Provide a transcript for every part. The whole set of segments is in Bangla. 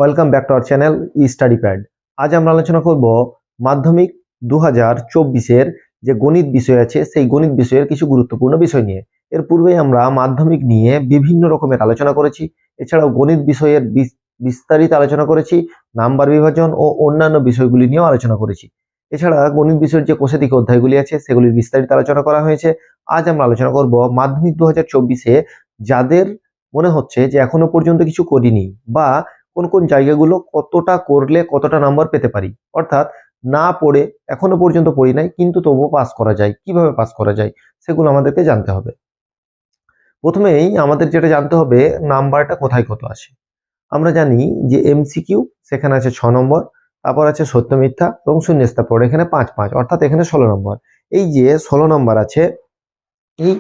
Welcome back to our channel study pad. আজ আমরা আলোচনা করব মাধ্যমিক 2024-এর যে গণিত বিষয় আছে সেই গণিত বিষয়ের কিছু গুরুত্বপূর্ণ বিষয় নিয়ে। এর পূর্বে আমরা মাধ্যমিক নিয়ে বিভিন্ন রকমের আলোচনা করেছি, এছাড়াও গণিত বিষয়ের বিস্তারিত আলোচনা করেছি, নাম্বার বিভাজন ও অন্যান্য বিষয়গুলি নিয়েও আলোচনা করেছি। এছাড়া গণিত বিষয়ের যে কোষাধিক অধ্যায়গুলি আছে সেগুলির বিস্তারিত আলোচনা করা হয়েছে। আজ আমরা আলোচনা করব মাধ্যমিক 2024-এ যাদের মনে হচ্ছে যে এখনো পর্যন্ত কিছু করিনি বা কোন কোন জায়গাগুলো কতটা করলে কতটা নাম্বার পেতে পারি, অর্থাৎ না পড়ে এখনো পর্যন্ত পড়ি নাই কিন্তু তবুও পাস করা যায়, কিভাবে পাস করা যায় সেগুলো আমাদেরকে জানতে হবে। প্রথমেই আমাদের যেটা জানতে হবে নাম্বারটা কোথায় কত আসে। আমরা জানি যে এমসিকিউ সেখানে আছে 6 নম্বর, তারপর আছে সত্য মিথ্যা এবং শূন্যস্থান পড়ে এখানে 5 অর্থাৎ এখানে 16 নম্বর। এই যে 16 নম্বর আছে, এই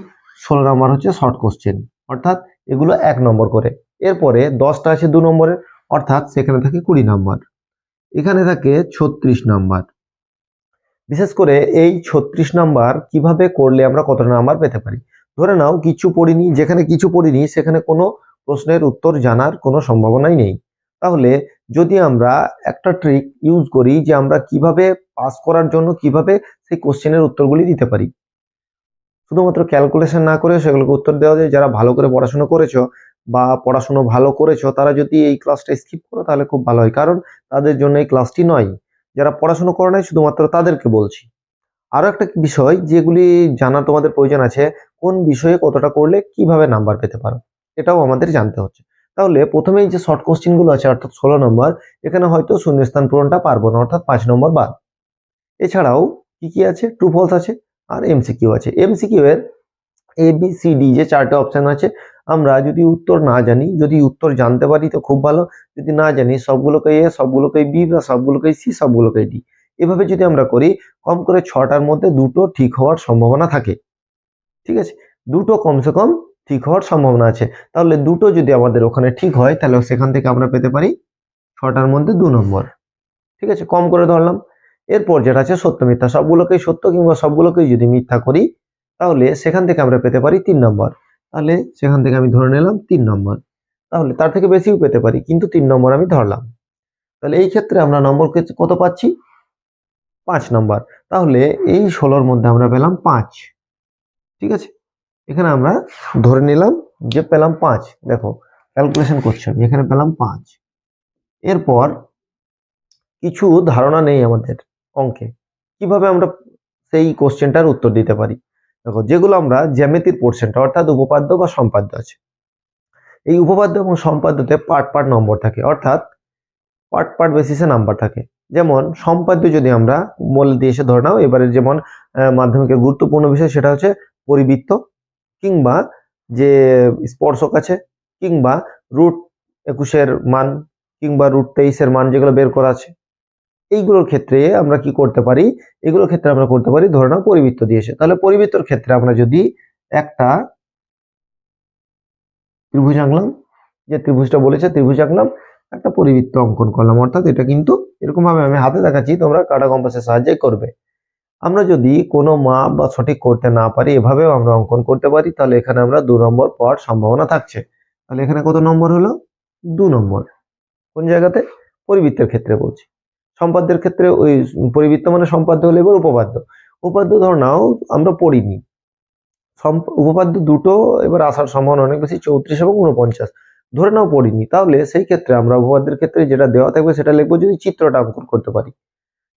16 নম্বর হচ্ছে শর্ট কোশ্চেন, অর্থাৎ এগুলো 1 নম্বর করে। এরপরে 10টা আছে 2 নম্বরে, অর্থাৎ সেখানে থাকে 20 নম্বর। এখানে থাকে 36 নম্বর। বিশেষ করে এই 36 নাম্বার কিভাবে করলে আমরা কত নাম্বার পেতে পারি। ধরে নাও কিছু পড়িনি, যেখানে কিছু পড়িনি সেখানে কোনো প্রশ্নের উত্তর জানার কোনো সম্ভাবনাই নেই। তাহলে যদি আমরা একটা ট্রিক ইউজ করি যে আমরা কিভাবে পাস করার জন্য কিভাবে সেই কোশ্চেনের উত্তরগুলি দিতে পারি, শুধুমাত্র ক্যালকুলেশন না করে সেগুলোকে উত্তর দেওয়া যায়। যারা ভালো করে পড়াশোনা করেছো বা পড়াশোনা ভালো করেছো তারা যদি এই ক্লাসটা স্কিপ করো তাহলে খুব ভালো হয়, কারণ তাদের জন্য এই ক্লাসটি নয়। যারা পড়াশোনা করে নাই শুধুমাত্র তাদেরকে বলছি। আরো একটা বিষয় যেগুলি জানা তোমাদের প্রয়োজন আছে, কোন বিষয়ে কতটা করলে কিভাবে নাম্বার পেতে পারো, এটাও আমাদের জানতে হচ্ছে। তাহলে প্রথমেই যে শর্ট কোশ্চেন গুলো আছে অর্থাৎ 16 নম্বর, এখানে হয়তো শূন্যস্থান পূরণটা পারবো না, অর্থাৎ 5 নম্বর বাদ। এছাড়াও কি কি আছে, ট্রু ফলস আছে আর এমসিকিউ আছে। এমসিকিউ এর ABCD যে 4টে অপশন আছে, আমরা যদি উত্তর না জানি, যদি উত্তর জানতে পারি তো খুব ভালো, যদি না জানি সবগুলোকে A, সবগুলোকে B বা সবগুলোকে C, সবগুলোকে D, এভাবে যদি আমরা করি কম করে 6টার মধ্যে 2টো ঠিক হওয়ার সম্ভাবনা থাকে। ঠিক আছে, 2টো কমসে কম ঠিক হওয়ার সম্ভাবনা আছে। তাহলে 2টো যদি আমাদের ওখানে ঠিক হয় তাহলে সেখান থেকে আমরা পেতে পারি 6টার মধ্যে 2 নম্বর। ঠিক আছে, কম করে ধরলাম। এরপর যেটা আছে সত্য মিথ্যা, সবগুলোকেই সত্য কিংবা সবগুলোকেই যদি মিথ্যা করি তাহলে সেখান থেকে আমরা পেতে পারি 3 নম্বর। তাহলে সেখান থেকে আমি ধরে নিলাম 3 নম্বর। তাহলে তার থেকে বেশিও পেতে পারি কিন্তু 3 নম্বর আমি ধরলাম। তাহলে এই ক্ষেত্রে আমরা নম্বর কত পাচ্ছি, 5 নম্বর। তাহলে এই 16-র মধ্যে আমরা পেলাম 5। ঠিক আছে, এখানে আমরা ধরে নিলাম যে পেলাম 5। দেখো ক্যালকুলেশন করছি আমি, এখানে পেলাম 5। এরপর কিছু ধারণা নেই আমাদের অঙ্কে, কিভাবে আমরা সেই কোশ্চেনটার উত্তর দিতে পারি। দেখো যেগুলো আমরা জ্যামিতির পোর্শনটা অর্থাৎ উপপাদ্য বা সম্পাদ্য আছে, এই উপপাদ্য এবং সম্পাদ্যতে পার্ট নম্বর থাকে, অর্থাৎ পার্ট বেসিসে নাম্বার থাকে। যেমন সম্পাদ্য যদি আমরা বলে দিয়ে এসে ধরে নাও, এবারে যেমন মাধ্যমিকের গুরুত্বপূর্ণ বিষয় সেটা হচ্ছে পরিবৃত্ত কিংবা যে স্পর্শক আছে কিংবা √21-এর মান কিংবা √23-এর মান যেগুলো বের করা আছে, এইগুলোর ক্ষেত্রে আমরা কি করতে পারি, এগুলোর ক্ষেত্রে আমরা করতে পারি ধরে নাও পরিবৃত্ত দিয়েছে, তাহলে পরিবৃত্তর ক্ষেত্রে আমরা যদি একটা ত্রিভুজ আঁকলাম, যে ত্রিভুজটা বলেছে ত্রিভুজ আঁকলাম, একটা পরিবৃত্ত অঙ্কন করলাম, অর্থাৎ এটা কিন্তু এরকম ভাবে আমি হাতে দেখাচ্ছি, তোমরা কাঁটা কম্পাসের সাহায্যে করবে। আমরা যদি কোনো মাপ বা সঠিক করতে না পারি এভাবেও আমরা অঙ্কন করতে পারি, তাহলে এখানে আমরা 2 নম্বর পাওয়ার সম্ভাবনা থাকছে। তাহলে এখানে কত নম্বর হলো, 2 নম্বর। কোন জায়গাতে, পরিবৃত্তের ক্ষেত্রে বলছি। সম্পাদ্যের ক্ষেত্রে ওই পরিবৃত্ত মানে সম্পাদ্য হলে এবার উপপাদ্য। উপপাদ্য ধর নাও আমরা পড়িনি, উপপাদ্য দুটো এবার আসার সম্ভাবনা অনেক বেশি, 34 এবং 49 ধরে নাও পড়িনি, তাহলে সেই ক্ষেত্রে আমরা উপপাদ্যের ক্ষেত্রে যেটা দেওয়া থাকবে সেটা লিখবো, যদি চিত্রটা অঙ্কন করতে পারি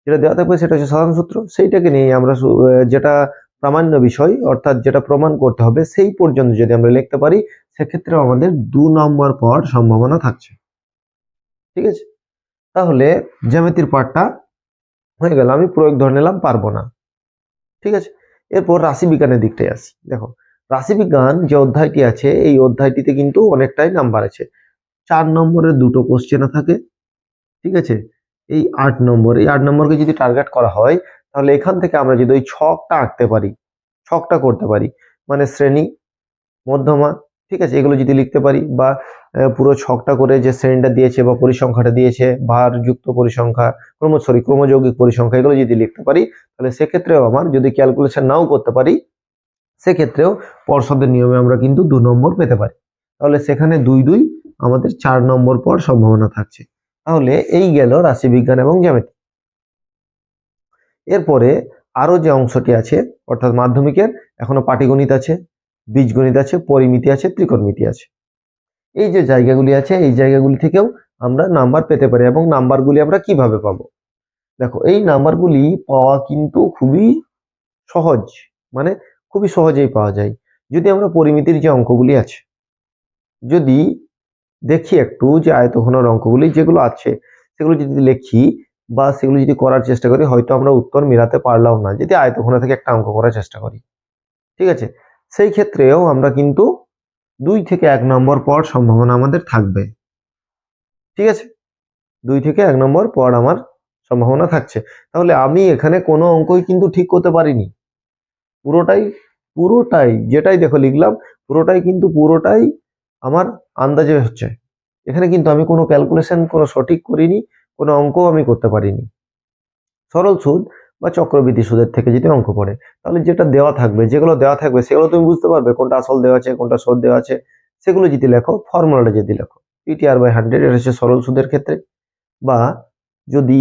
যেটা দেওয়া থাকবে সেটা হচ্ছে সাধারণ সূত্র, সেইটাকে নিয়ে আমরা যেটা প্রামাণ্য বিষয় অর্থাৎ যেটা প্রমাণ করতে হবে সেই পর্যন্ত যদি আমরা লিখতে পারি সেক্ষেত্রে আমাদের 2 নম্বর পাওয়ার সম্ভাবনা থাকছে। ঠিক আছে, তাহলে জ্যামিতির পার্টটা হয়ে গেল, আমি প্রয়োগ ধরে নিলাম পারবো না। ঠিক আছে, এরপর রাশিবিজ্ঞানের দিকটাই আসি। দেখো রাশিবিজ্ঞান যে অধ্যায়টি আছে এই অধ্যায়টিতে কিন্তু অনেকটাই নাম্বার আছে। 4 নম্বরের 2টো কোশ্চেন থাকে। ঠিক আছে, এই 8 নম্বর, এই 8 নম্বরকে যদি টার্গেট করা হয় তাহলে এখান থেকে আমরা যদি ওই ছকটা আঁকতে পারি, ছকটা করতে পারি, মানে শ্রেণী মধ্যমা, ঠিক আছে, এগুলো যদি লিখতে পারি বা পুরো ছকটা করে যে শ্রেণীটা দিয়েছে বা পরিসংখ্যাটা দিয়েছে, ভারযুক্ত পরিসংখ্যা, ক্রমযৌগিক পরিসংখ্যা, এগুলো যদি লিখতে পারি তাহলে সেক্ষেত্রেও আমার যদি ক্যালকুলেশন নাও করতে পারি সেক্ষেত্রেও পর্ষদের নিয়মে আমরা কিন্তু 2 নম্বর পেতে পারি। তাহলে সেখানে 2 2 আমাদের 4 নম্বর পাওয়ার সম্ভাবনা থাকছে। তাহলে এই গেল রাশিবিজ্ঞান এবং জ্যামিতি। এরপরে আরো যে অংশটি আছে অর্থাৎ মাধ্যমিকের, এখনো পাটিগণিত আছে, বীজগণিত আছে, পরিমিতি আছে, ত্রিকোণমিতি আছে। এই যে জায়গাগুলি আছে এই জায়গাগুলি থেকেও আমরা নাম্বার পেতে পারি। এবং নাম্বারগুলি আমরা কিভাবে পাবো? দেখো, এই নাম্বারগুলি পাওয়া কিন্তু খুবই সহজ, মানে খুবই সহজেই পাওয়া যায়। যদি আমরা পরিমিতির যে অঙ্কগুলি আছে যদি দেখি একটু, যে আয়তঘনের অঙ্কগুলি যেগুলো আছে সেগুলো যদি লিখি বা সেগুলো যদি করার চেষ্টা করি, হয়তো আমরা উত্তর মেলাতে পারলাম না যদি আয়তঘন থেকে একটা অঙ্ক করার চেষ্টা করি। ঠিক আছে, সেই ক্ষেত্রেও আমরা কিন্তু 2 থেকে 1 নম্বর পাওয়ার সম্ভাবনা আমাদের থাকবে। ঠিক আছে, 2 থেকে 1 নম্বর পাওয়ার আমার সম্ভাবনা থাকছে। তাহলে আমি এখানে কোনো অঙ্কই কিন্তু ঠিক করতে পারিনি। পুরোটাই পুরোটাই যেটাই দেখো লিখলাম, পুরোটাই আমার আন্দাজে হচ্ছে। এখানে কিন্তু আমি কোনো ক্যালকুলেশন কোনো সঠিক করিনি, কোনো অঙ্ক আমি করতে পারিনি। সরল সুদ বা চক্রবৃদ্ধি সুদের থেকে যদি অঙ্ক পড়ে, তাহলে যেটা দেওয়া থাকবে, যেগুলো দেওয়া থাকবে সেগুলো তুমি বুঝতে পারবে কোনটা আসল দেওয়া আছে কোনটা সুদ দেওয়া আছে। সেগুলো যদি লেখো, ফর্মুলাটা যদি লেখো, PTR/100 এটা হচ্ছে সরল সুদের ক্ষেত্রে, বা যদি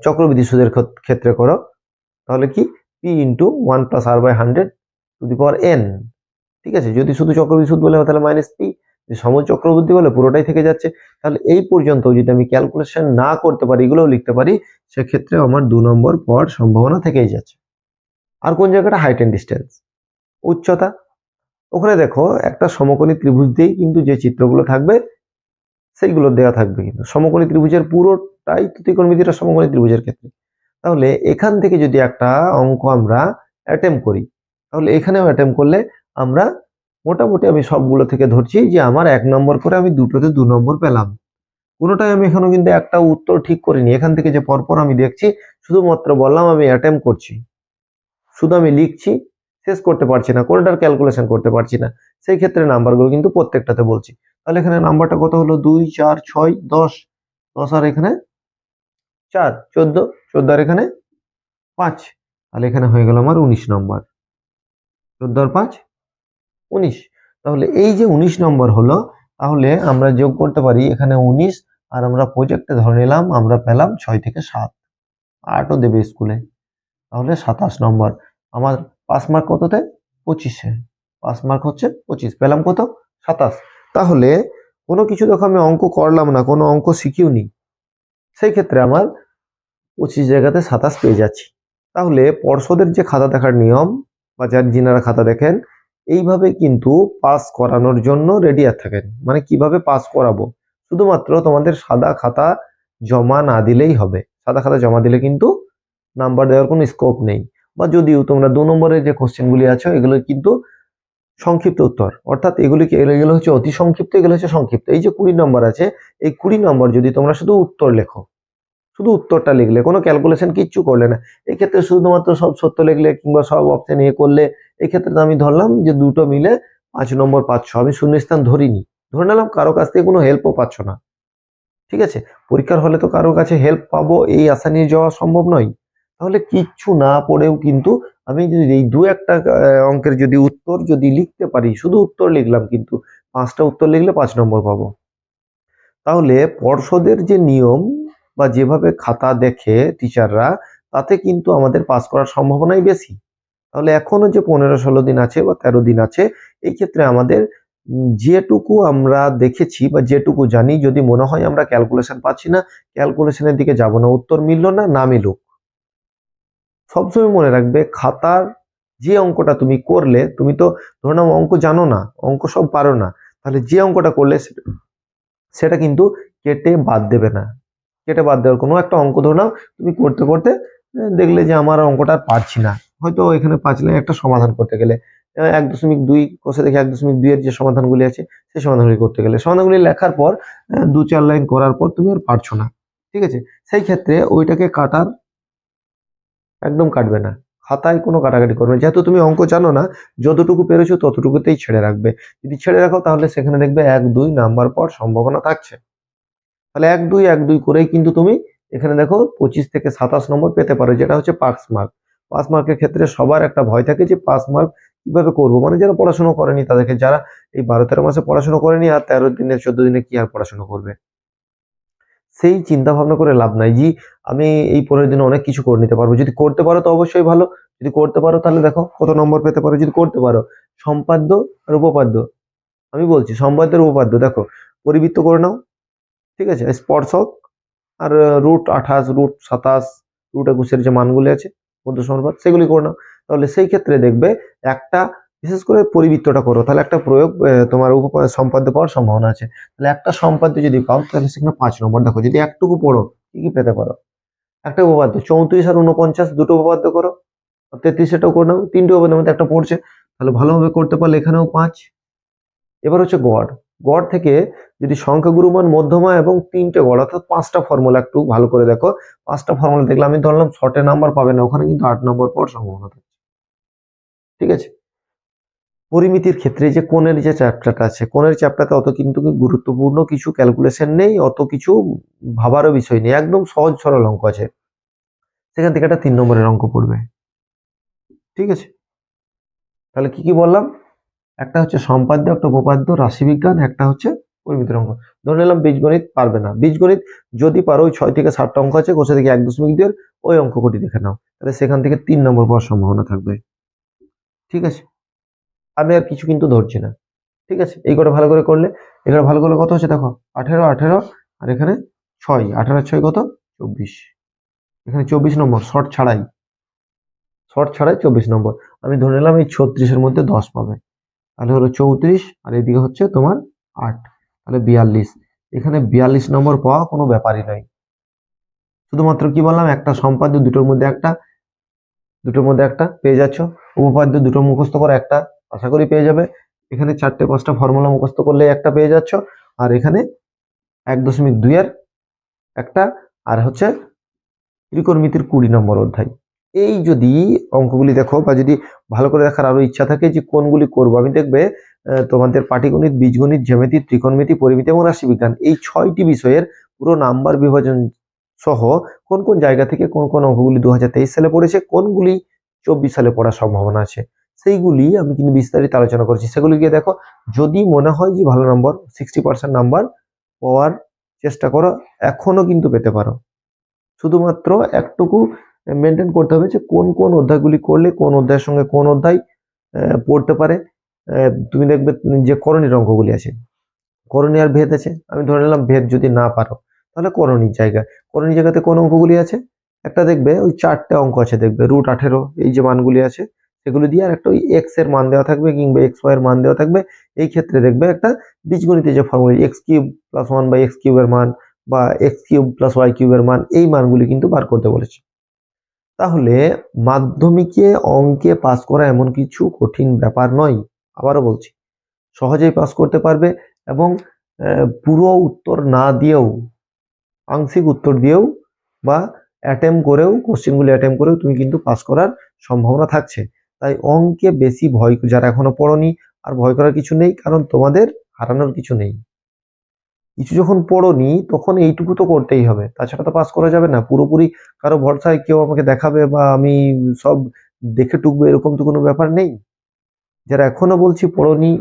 চক্রবৃদ্ধি সুদের ক্ষেত্রে করো তাহলে কি P × 1 + R/100^n। ঠিক আছে, যদি শুধু চক্রবৃদ্ধি সুদ বলে তাহলে -P, সময় চক্রবৃদ্ধি বলে পুরোটাই থেকে যাচ্ছে। তাহলে এই পর্যন্ত যদি আমি ক্যালকুলেশন না করতে পারি, এগুলোও লিখতে পারি, সেক্ষেত্রে আমার 2 নম্বর পাওয়ার সম্ভাবনা থেকেই যাচ্ছে। আর কোন জায়গাটা? হাইট এন্ড ডিস্টেন্স, উচ্চতা। ওখানে দেখো একটা সমকোণী ত্রিভুজ দিয়েই কিন্তু যে চিত্রগুলো থাকবে সেইগুলো দেওয়া থাকবে, কিন্তু সমকোণী ত্রিভুজের পুরোটাই ত্রিকোণমিতিটা সমকোণী ত্রিভুজের ক্ষেত্রে। তাহলে এখান থেকে যদি একটা অঙ্ক আমরা অ্যাটেম্প করি, তাহলে এখানেও অ্যাটেম্প করলে আমরা মোটামুটি, আমি সবগুলো থেকে ধরছি যে আমার 1 নম্বর করে আমি দুটোতে 2 নম্বর পেলাম। কোনোটাই আমি এখনো কিন্তু একটা উত্তর ঠিক করিনি। এখান থেকে যে পরপর আমি দেখছি, শুধুমাত্র বললাম আমি অ্যাটেম্প করছি, শুধু আমি লিখছি, শেষ করতে পারছি না, কোনোটার ক্যালকুলেশন করতে পারছি না। সেই ক্ষেত্রে নাম্বারগুলো কিন্তু প্রত্যেকটাতে বলছি। তাহলে এখানে নাম্বারটা কত হলো? 2, 4, 6, 10, 10 আর এখানে 4, 14, 14 আর এখানে 5। তাহলে এখানে হয়ে গেল আমার 19 নম্বর। 14 আর 5 19। তাহলে এই যে 19 নম্বর হলো, তাহলে আমরা যোগ করতে পারি এখানে 19, আর আমরা প্রজেক্টে ধরে নিলাম আমরা পেলাম 6 থেকে 7, 8ও দেবে স্কুলে, তাহলে 27 নম্বর। আমার পাস মার্ক কততে? 25-এ। পাস মার্ক হচ্ছে 25, পেলাম কত? 27। তাহলে কোনো কিছু দেখো আমি অঙ্ক করলাম না, কোনো অঙ্ক শিখিও নি, সেই ক্ষেত্রে আমার 25 জায়গাতে 27 পেয়ে যাচ্ছি। তাহলে পর্ষদের যে খাতা দেখার নিয়ম, বা যিনারা খাতা দেখেন, এইভাবে কিন্তু পাস করানোর জন্য রেডি থাকেন। মানে কিভাবে পাস করাবো, শুধুমাত্র তোমাদের সাদা খাতা জমা না দিলেই হবে। সাদা খাতা জমা দিলে কিন্তু নাম্বার দেওয়ার কোনো স্কোপ নেই। বা যদিও তোমরা 2 নম্বরের যে কোশ্চেনগুলি আছে এগুলো কিন্তু সংক্ষিপ্ত উত্তর, অর্থাৎ এগুলো হচ্ছে অতি সংক্ষিপ্ত, এগুলো হচ্ছে সংক্ষিপ্ত। এই যে 20 নম্বর আছে, এই 20 নম্বর যদি তোমরা শুধু উত্তর লেখো, শুধু উত্তরটা লিখলে, কোনো ক্যালকুলেশন কিচ্ছু করলে না, এই ক্ষেত্রে শুধুমাত্র সব সত্য লিখলে কিংবা সব অপশন করলে, এই ক্ষেত্রে আমি ধরলাম যে দুটো মিলে 5 নম্বর পাচ্ছ। আমি শূন্যস্থান ধরিনি, ধরে নিলাম, কারো কাছ থেকে কোনো হেল্পও পাচ্ছ না। ঠিক আছে, পরীক্ষার হলে তো কারোর কাছে হেল্প পাবো এই আশা নিয়ে যাওয়া সম্ভব নয়। তাহলে কিচ্ছু না পড়েও কিন্তু আমি যদি এই 2-1টা অঙ্কের যদি উত্তর যদি লিখতে পারি, শুধু উত্তর লিখলাম, কিন্তু 5টা উত্তর লিখলে 5 নম্বর পাবো। তাহলে পর্ষদের যে নিয়ম বা যেভাবে খাতা দেখে টিচাররা, তাতে কিন্তু আমাদের পাস করার সম্ভাবনাই বেশি। তাহলে এখনো যে 15-16 দিন আছে বা 13 দিন আছে, এই ক্ষেত্রে আমাদের যেটুকু আমরা দেখেছি বা যেটুকু জানি, যদি মনে হয় আমরা ক্যালকুলেশন পাচ্ছি না, ক্যালকুলেশনের দিকে যাব না, উত্তর মিলল না, না মিলুক, সবসময় মনে রাখবে খাতার যে অঙ্কটা তুমি করলে, তুমি তো ধরে নাও অঙ্ক জানো না, অঙ্ক সব পারো না, তাহলে যে অঙ্কটা করলে সেটা কিন্তু কেটে বাদ দেবে না। কেটে বাদ দেওয়ার কোনো একটা অঙ্ক ধরে নাও তুমি করতে করতে দেখলে যে আমার অঙ্কটা আর পারছি না, হয়তো এখানে 5 লাইন একটা সমাধান করতে গেলে 1.2 কষে দেখে 1.2 এর যে সমাধানগুলি আছে সেই সমাধানগুলি করতে গেলে, সমাধানগুলি লেখার পর 2-4 লাইন করার পর তুমি আর পারছো না। ঠিক আছে, সেই ক্ষেত্রে ওইটাকে কাটার একদম কাটবে না, খাতায় কোনো কাটাকাটি করবে না। যেহেতু তুমি অঙ্ক জানো না, যতটুকু পেরেছো ততটুকুতেই ছেড়ে রাখবে। যদি ছেড়ে রাখো তাহলে সেখানে দেখবে 1-2 নাম্বার পর সম্ভাবনা থাকছে। তাহলে 1-2 করেই কিন্তু তুমি এখানে দেখো 25 থেকে 27 নম্বর পেতে পারো, যেটা হচ্ছে পাস মার্ক। পাস মার্কের ক্ষেত্রে সবার একটা ভয় থাকে যে পাস মার্ক কিভাবে করবো, মানে যারা পড়াশোনা করেনি তাদেরকে, যারা এই 12-13 মাসে পড়াশোনা করেনি আর 13 দিনে 14 দিনে কি আর পড়াশোনা করবে, সেই চিন্তা ভাবনা করে লাভ নাই যে আমি এই 15 দিনে অনেক কিছু করে নিতে পারবো। যদি করতে পারো তো অবশ্যই ভালো, যদি করতে পারো তাহলে দেখো কত নম্বর পেতে পারো। যদি করতে পারো সম্পাদ্য আর উপপাদ্য, আমি বলছি সম্পাদ্য আর উপপাদ্য দেখো পরিবৃত্ত করে নাও, ঠিক আছে, স্পর্শক আর √28 √27 √21 যে মানগুলি আছে মধ্য সমানুপাত সেগুলি করে নাও। তাহলে সেই ক্ষেত্রে দেখবে একটা বিশেষ করে পরিবৃত্তটা করো, তাহলে একটা প্রয়োগ তোমার সম্পাদ্য পাওয়ার সম্ভাবনা আছে। তাহলে একটা সম্পাদ্য যদি পাও তাহলে সেখানে 5 নম্বর। দেখো যদি একটুকু পড়ো কি কি পেতে পারো। একটা উপপাদ্য 34 আর 49 দুটো উপপাদ্য করো, 33 এটাও করে নাও, তিনটে উপপাদ্যের মধ্যে একটা পড়ছে, তাহলে ভালোভাবে করতে পারলে এখানেও 5। এবার হচ্ছে গড়। গড় থেকে যদি সংখ্যা গুরুমান মধ্যমা এবং তিনটে গড় অর্থাৎ 5টা ফর্মুলা একটু ভালো করে দেখো। 5টা ফর্মুলা দেখলে আমি ধরলাম শর্টে নাম্বার পাবে না, ওখানে কিন্তু 8 নম্বর পাওয়ার সম্ভাবনা থাকে, ঠিক আছে। পরিমিতির ক্ষেত্রে যে কোণের যে চ্যাপ্টারটা আছে, কোণের চ্যাপ্টারতে অত কিন্তু গুরুত্বপূর্ণ কিছু ক্যালকুলেশন নেই, অত কিছু ভাবারও বিষয় নেই, একদম সহজ সরল অঙ্ক আছে, সেখান থেকে একটা 3 নম্বরের অঙ্ক পড়বে, ঠিক আছে। তাহলে কি কি বললাম, একটা হচ্ছে সম্পাদ্য, একটা উপপাদ্য, রাশিবিজ্ঞান, একটা হচ্ছে পরিমিতির অঙ্ক। ধরে নিলাম বীজগণিত পারবে না, বীজগণিত যদি পারো ওই 6 থেকে 7টা অঙ্ক আছে, কোষে থেকে 1.2 ওই অঙ্ক কটি দেখে নাও, তাহলে সেখান থেকে 3 নম্বর পাওয়ার সম্ভাবনা থাকবে, ঠিক আছে। আমি আর কিছু কিন্তু ধরছি না, ঠিক আছে। এই কটা ভালো করে করলে, এখানে ভালো করলে কত হচ্ছে দেখো 18 18 আর এখানে 6, 18 আর 6 কত 24, এখানে 24 নম্বর শর্ট ছাড়াই, শর্ট ছাড়াই 24 নম্বর। আমি ধরে নিলাম এই 36 এর মধ্যে 10 পাবে, তাহলে হলো 34 আর এদিকে হচ্ছে তোমার 8, তাহলে 42। এখানে 42 নম্বর পাওয়া কোনো ব্যাপারই নয়, শুধুমাত্র কি বললাম একটা সম্পাদ্য দুটোর মধ্যে একটা পেয়ে যাচ্ছ, উপপাদ্য দুটো মুখস্থ করে একটা আশা করি পেয়ে যাবে, এখানে 4টে 5টা ফর্মুলা মুখস্থ করলে একটা পেয়ে যাচ্ছ, আর এখানে 1.2 এর একটা, আর হচ্ছে ত্রিকোণমিতির 20 নম্বর অধ্যায়। এই যদি অঙ্কগুলি দেখো বা যদি ভালো করে দেখার আরো ইচ্ছা থাকে যে কোনগুলি করবো, আমি দেখবে তোমাদের পাটিগণিত, বীজগণিত, জ্যামিতি, ত্রিকোণমিতি, পরিমিতি এবং রাশিবিজ্ঞান এই 6টি বিষয়ের পুরো নাম্বার বিভাজন সহ কোন কোন জায়গা থেকে কোন কোন অঙ্কগুলি 2023 সালে পড়েছে, কোনগুলি 24 সালে পড়ার সম্ভাবনা আছে, সেইগুলি আমি কিন্তু বিস্তারিত আলোচনা করছি। সেগুলি গিয়ে দেখো, যদি মনে হয় যে ভালো নম্বর 60% নাম্বার পাওয়ার চেষ্টা করো, এখনো কিন্তু পেতে পারো। শুধুমাত্র একটুকু মেনটেন করতে হবে যে কোন কোন অধ্যায়গুলি করলে কোন অধ্যায়ের সঙ্গে কোন অধ্যায় পড়তে পারে। তুমি দেখবে যে করণীর অঙ্কগুলি আছে, করণী আর ভেদ আছে, আমি ধরে নিলাম ভেদ যদি না পারো তাহলে করণীর জায়গাতে কোন অঙ্কগুলি আছে, একটা দেখবে ওই 4টে অঙ্ক আছে, দেখবে √18 এই যে মানগুলি আছে সেগুলো দিয়ে, আর একটা ওই এক্স এর মান দেওয়া থাকবে কিংবা এক্স ওয়াই এর মান দেওয়া থাকবে। এই ক্ষেত্রে দেখবে একটা বীজগণিতে যে ফর্মুলা x³ + 1/x³ এর মান বা x³ + y³ এর মান, এই মানগুলি কিন্তু বার করতে বলেছে। তাহলে মাধ্যমিকে অঙ্কে পাস করা এমন কিছু কঠিন ব্যাপার নয়, আবারও বলছি সহজেই পাস করতে পারবে, এবং পুরো উত্তর না দিয়েও, আংশিক উত্তর দিয়েও বা কোশ্চেনগুলি অ্যাটেম্প করেও তুমি কিন্তু পাস করার সম্ভাবনা থাকছে। তাই অঙ্কে বেশি ভয়, যারা এখনো পড়োনি আর ভয় করার কিছু নেই, কারণ তোমাদের হারানোর কিছু নেই। কিছু যখন পড়োনি তখন এইটুকু তো করতেই হবে, তাছাড়া তো পাস করা যাবে না। পুরোপুরি কারো ভরসায় কেউ আমাকে দেখাবে বা আমি সব দেখে টুকবো এরকম তো কোনো ব্যাপার নেই। যারা এখনো বলছি পড়োনি,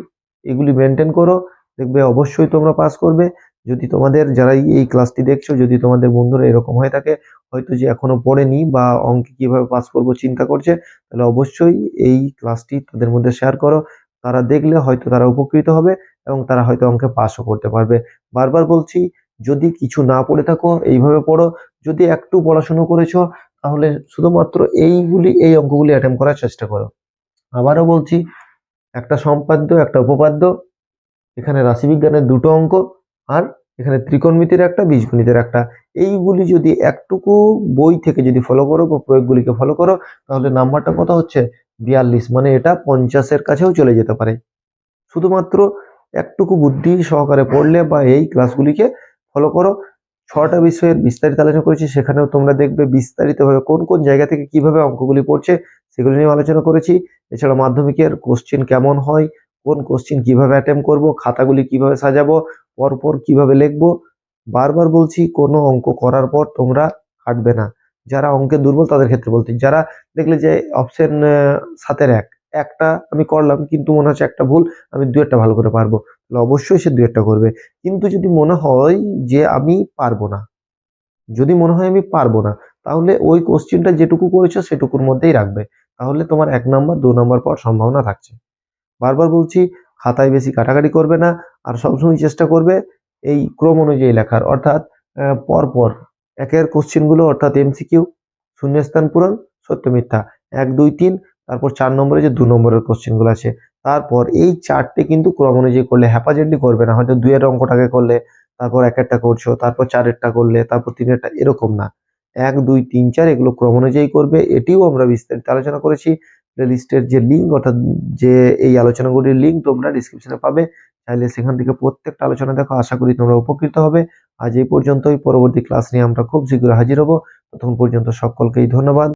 এগুলি মেনটেন করো, দেখবে অবশ্যই তোমরা পাস করবে। যদি তোমাদের যারা এই ক্লাসটি দেখছো, যদি তোমাদের বন্ধুরা এরকম হয়ে থাকে হয়তো যে এখনো পড়েনি বা অঙ্কে কিভাবে পাস করবো চিন্তা করছে, তাহলে অবশ্যই এই ক্লাসটি তাদের মধ্যে শেয়ার করো। তারা দেখলে হয়তো তারা উপকৃত হবে এবং তারা হয়তো অঙ্কে পাসও করতে পারবে। বারবার বলছি, যদি কিছু না পড়ে থাকো এইভাবে পড়ো, যদি একটু পড়াশুনো করেছো তাহলে শুধুমাত্র এই অঙ্কগুলি অ্যাটেম্প করার চেষ্টা করো। আবারও বলছি, একটা সম্পাদ্য, একটা উপপাদ্য, এখানে রাশিবিজ্ঞানের 2টো অঙ্ক, আর এখানে ত্রিকোণমিতির একটা, বীজগণিতের একটা। এইগুলি যদি একটুকু বই থেকে যদি ফলো করো বা প্রয়োগগুলিকে ফলো করো, তাহলে নাম্বারটা কত হচ্ছে 42, মানে এটা 50-এর কাছেও চলে যেতে পারে। শুধুমাত্র একটুকু বুদ্ধি সহকারে পড়লে বা এই ক্লাসগুলিকে ফলো করো। 6টা বিষয়ের বিস্তারিত আলোচনা করেছি, সেখানেও তোমরা দেখবে বিস্তারিতভাবে কোন কোন জায়গা থেকে কিভাবে অঙ্কগুলি পড়ছে সেগুলি নিয়ে আলোচনা করেছি। এছাড়া মাধ্যমিকের কোশ্চেন কেমন হয়, কোন কোশ্চেন কিভাবে অ্যাটেম্প করব, খাতাগুলি কিভাবে সাজাবো, পরপর কিভাবে লিখবো। বারবার বলছি, কোনো অঙ্ক করার পর তোমরা কাটবে না। যারা অঙ্কে দুর্বল তাদের ক্ষেত্রে বলছি, যারা দেখলে যে অপশন 7-এর একটা আমি করলাম কিন্তু মনে হচ্ছে একটা ভুল, আমি 2-একটা ভালো করে পারবো, তাহলে অবশ্যই সে 2-একটা করবে। কিন্তু যদি মনে হয় যে আমি পারবো না, যদি মনে হয় আমি পারবো না, তাহলে ওই কোশ্চেনটা যেটুকু করেছো সেটুকুর মধ্যেই রাখবে। তাহলে তোমার 1 নাম্বার 2 নাম্বার পাওয়ার সম্ভাবনা থাকছে। বারবার বলছি, খাতায় বেশি কাটাকাটি করবে না, আর সবসময় চেষ্টা করবে এই ক্রম অনুযায়ী লেখার, অর্থাৎ পরপর একের কোশ্চেনগুলো, অর্থাৎ এমসিকিউ, শূন্যস্থান পূরণ, সত্য মিথ্যা, 1 2 3, তারপর 4 নম্বরে যে 2 নম্বরের কোশ্চেনগুলো আছে, তারপর এই চারটে কিন্তু ক্রম অনুযায়ী করলে, হ্যাপাজেডলি করবে না। হয়তো 2 এর অঙ্কটাকে করলে তারপর 1 এরটা করছো, তারপর 4 এরটা করলে, তারপর 3 এরটা, এরকম না। 1 2 3 4 এগুলো ক্রম অনুযায়ী করবে। এটিও আমরা বিস্তারিত আলোচনা করেছি। প্লেলিস্টের যে লিঙ্ক, অর্থাৎ যে এই আলোচনাগুলির লিঙ্ক তোমরা ডিসক্রিপশনে পাবে, চাইলে সেখান থেকে প্রত্যেকটা আলোচনা দেখো। আশা করি তোমরা উপকৃত হবে। আজ এই পর্যন্তই। পরবর্তী ক্লাস নিয়ে আমরা খুব শীঘ্র হাজির হব। ততক্ষণ পর্যন্ত সকলকেই ধন্যবাদ।